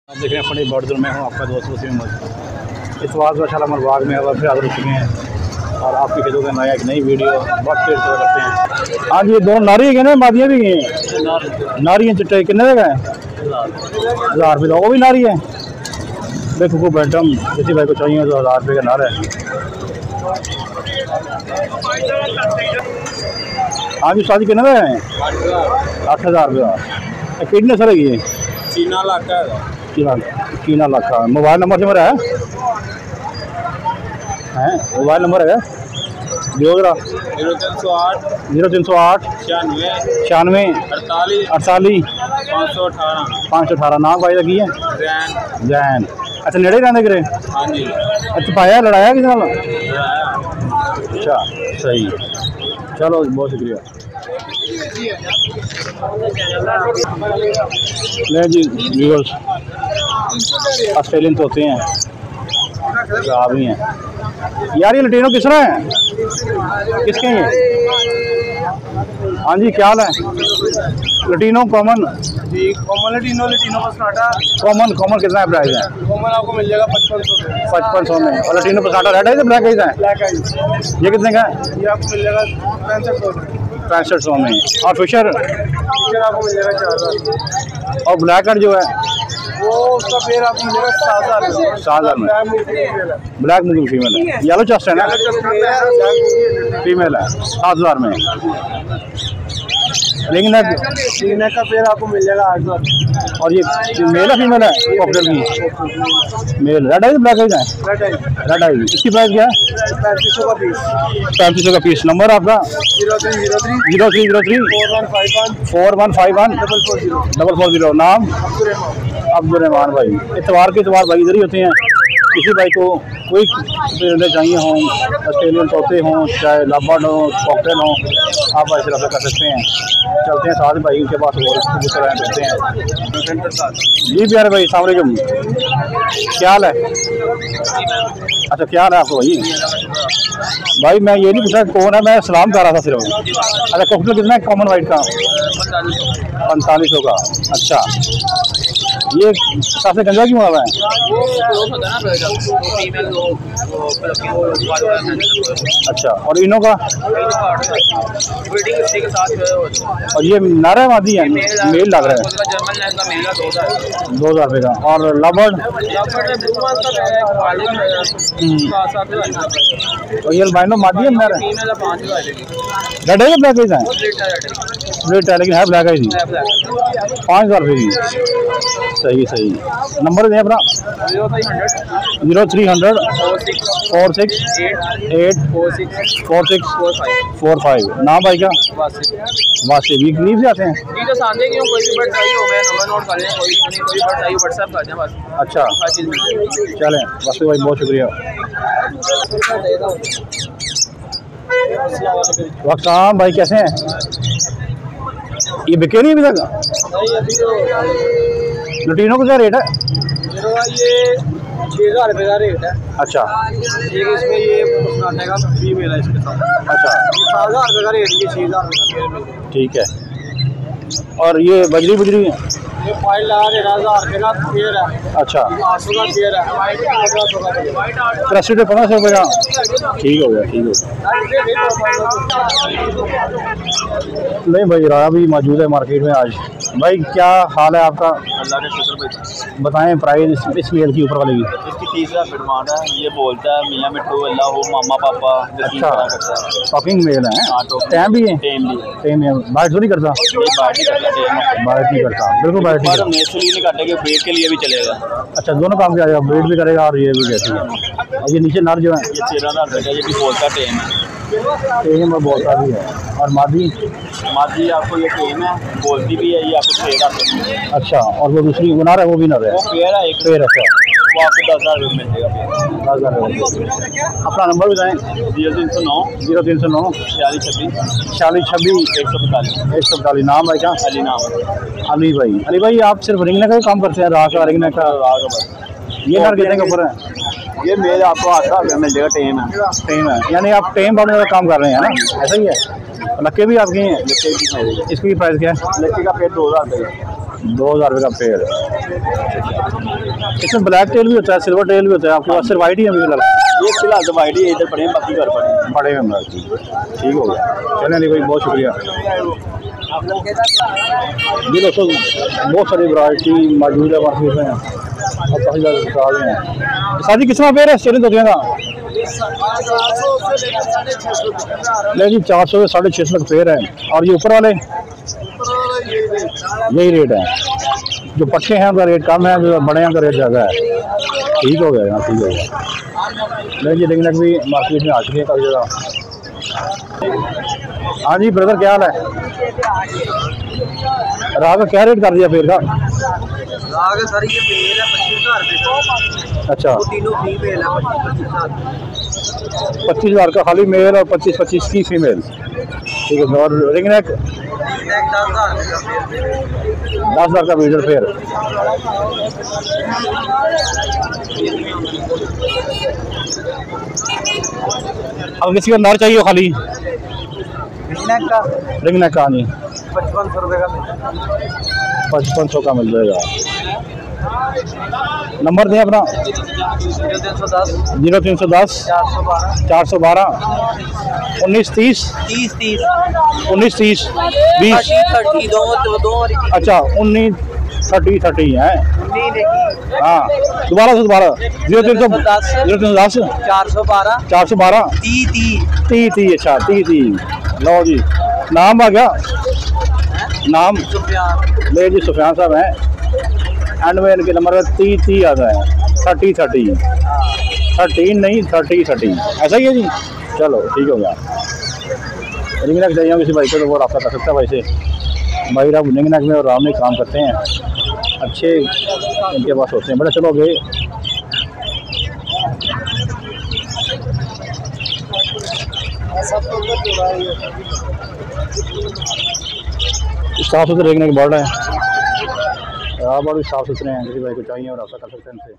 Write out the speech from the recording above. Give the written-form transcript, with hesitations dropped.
आप देख रहे हैं फनी बॉर्डर में हूँ, आपका दोस्त वसीम अहमद। इस बार शालीमार बाग में अब फिर हाजिर हो चुके हैं और आपकी खेतों का नया एक नई वीडियो बहुत देर से करते हैं। हाँ जी, दोनों नारी है ना, मादियाँ भी गई हैं। नारी हैं चिट्टे कितने का है? 1000 रुपये का। वो भी नारी है। देखो को बैठम किसी भाई को चाहिए तो 1000 रुपये का नारा है। हाँ जी, शादी कितने का है? 8000 रुपये। कितने सर है? चीना लाखा कीना लाखा। मोबाइल नंबर से मेरा है मोबाइल नंबर है 0308 96 48 518। नाम भाई लगी है जैन। अच्छा, नेड़े रहने करे। हाँ जी। अच्छा, पाया लड़ाया किस नाल? अच्छा, सही। चलो, बहुत शुक्रिया। नहीं जी व्यूअर्स, ऑस्ट्रेलियन तोते हैं, भी हैं यार। ये लटीनो किस तरह है? किसके हैं ये? हाँ जी, क्या हाल है? लटीनो कॉमन जी, कॉमन लटीनो का स्टार्टा। कॉमन कितना है प्राइस है? कॉमन आपको मिल जाएगा 5500 में। और लटीनो पसाटा रेड है तो ब्लैक है? ब्लैक है। ये कितने का है? ये आपको मिल जाएगा 6500 में। और फिशर आपको मिल जाएगा 4000। और ब्लैक कार्ड जो है वो उसका पेड़ आपको मिलेगा 7000 में। ब्लैक मुर्गी फीमेल है। येलो चेस्ट है ना? फीमेल है 7000 में। लेकिन का पेड़ आपको मिल जाएगा 8000। और ये मेल है फीमेल है? कॉकटेल की मेल। रेड आई ब्लैक आई है? रेड आई। इसकी प्राइस क्या है? 3500 का पीस। 3500 का पीस। नंबर आपका 0303 4151 440। नाम अब्दुलरहमान भाई। इतवार के इतवार भाई इधर ही होते हैं। किसी भाई को कोई पेड़ चाहिए हों, ऑस्ट्रेलियन तोते हों, चाहे लाबर्ड हो, कॉकटेल हो, आप ऐसे रब्ता कर सकते हैं। चलते हैं साथ भाई उनके पास और करते हैं। जी प्यारे भाई, अस्सलाम वालेकुम। क्या हाल है? अच्छा, क्या हाल है आपको भाई? भाई मैं ये नहीं पूछा कौन है, मैं सलाम कर रहा था सिर्फ। अच्छा, कॉकटेल कितना है कॉमन वाइट का? 4500 का। अच्छा, ये सबसे गंजा क्यों हुआ है? अच्छा, और इनो का? और ये नारा मादी है, मेल लग रहा है 2000 रुपये का। और लबर्ड? और ये अल्बाइनो मादी है नारा? रेड है या ब्लैक आइज है? रेड है लेकिन है ब्लैक आइज। 5000 रुपये की। सही। नंबर दें अपना 0300 46 8 4645। नाम भाई का? वासिफ। भी करीब से आते हैं? अच्छा, चलें वासिफ भाई, बहुत शुक्रिया। वक्ताम भाई कैसे हैं? ये बिके नहीं अभी तक? लटीनो का क्या रेट है? ये 6000 रुपये का रेट है। अच्छा, इसमें ये पुराने का फीमेल है इसके साथ। अच्छा, 7000 रुपये का रेट, ये 6000 रुपये का। ठीक है। और ये बजरी है? ये फाइल लगा के 1000 रुपये का पेड़ है। अच्छा, 800 का पेड़ है। 1500 का पेड़ है। 1500 रुपये का। ठीक हो गया। नहीं भाई, राया भी मौजूद है मार्केट में आज। भाई क्या हाल है आपका? अल्लाह के शुक्र भाई। बताएं प्राइस इस मेल की ऊपर वाले की। इसकी 30,000 डिमांड है। ये बोलता है मियाँ मिट्टू अल्लाह हो, मामा पापा। अच्छा, टॉकिंग मेल है। टैम भी है? टैम है। बाइट तो नहीं करता? बाइट नहीं करता, बिल्कुल बाइट नहीं काटे के ब्रेड के लिए भी चलेगा। अच्छा, दोनों काम किया जाएगा, ब्रेड भी करेगा और ये भी कहती है। और ये नीचे नर जो है ये 13,000 रुपये का, ये भी बोलता टेम है। टेम और बोलता भी है। और मादी आपको ये टेम है, बोलती भी है। ये आपको 13,000। अच्छा, और वो दूसरी वो नर है? वो भी नर है? वो पेड़ है, एक पेड़। अच्छा, वो आपको 10,000 रुपये मिल जाएगा। 10,000 रुपये। अपना नंबर बताएं। 0309 46 145। नाम है क्या? अली नाम। अली भाई आप सिर्फ रिंगने का ही काम करते हैं? राग का रिंगने का? ये नर कितने के ऊपर है? ये मेल आपको 8,000 मिल जाएगा। टेम है, यानी आप टेम बढ़ने का काम कर रहे हैं ना? ऐसा ही है। लक्के भी आपके हैं? इसकी प्राइस क्या है? लक्के का पेड़ 2000 रुपये। 2000 रुपये का पेड़। इसमें ब्लैक टेल भी होता है, सिल्वर टेल भी होता है, आपके पास सिर्फ वाइट ही है अभी फिलहाल? ये फिलहाल तो वाइट ही इधर पड़े हैं, बाकी घर पड़े हैं। बड़े में ठीक हो गया। चलें अली भाई, बहुत शुक्रिया। जी दोस्तों, बहुत सारी वैरायटी मौजूद है मार्केट में और काफ़ी ज़्यादा विशाल हैं। शादी कितना पेड़ है स्टेलिंग धोतिया का? नहीं जी, 400 से 650 तक पेड़ है। और ये ऊपर वाले यही रेट है? जो पट्टे हैं उनका रेट कम है, जो बड़े हैं उनका रेट ज़्यादा है। ठीक हो गया, ठीक हो गया। नहीं जी, रिंग नेक भी मार्केट में आ चुकी है काफ़ी ज़्यादा। हाँ जी ब्रदर, क्या हाल है? राह का क्या रेट कर दिया पेड़ का? सर ये मेल है 25,000 रुपये। अच्छा, तीनों फीमेल है 25,000 का खाली मेल और 25 की फीमेल। ठीक है। और रिंग नेक 10,000 का मीटर फेयर। अब किसी को नर चाहिए खाली रिंग नेक का? नहीं, 5500 रुपये का 5500 का मिल जाएगा। नंबर दें अपना। 0310 412 1930 1930 20। अच्छा, 1930 है। हाँ, दोबारा 0310 412 30। अच्छा, 30। लो जी, नाम आ गया। नाम ले जी, सुफियान साहब हैं। एंड में इनके नंबर 30 आता है। 30 13 नहीं, 30 ऐसा ही है जी। चलो ठीक हो गया। रिंग नेक चाहिए किसी भाई को तो वो रब्ता कर सकता है भाई से। भाई आप रिंग नेक में और राम में काम करते हैं, अच्छे इनके पास होते हैं। बड़े चलो गए साफ सुथरे रिंग नेक बढ़ रहे हैं, बड़े साफ सुथरे हैं। किसी भाई को चाहिए और रब्ता कर सकते हैं इनसे।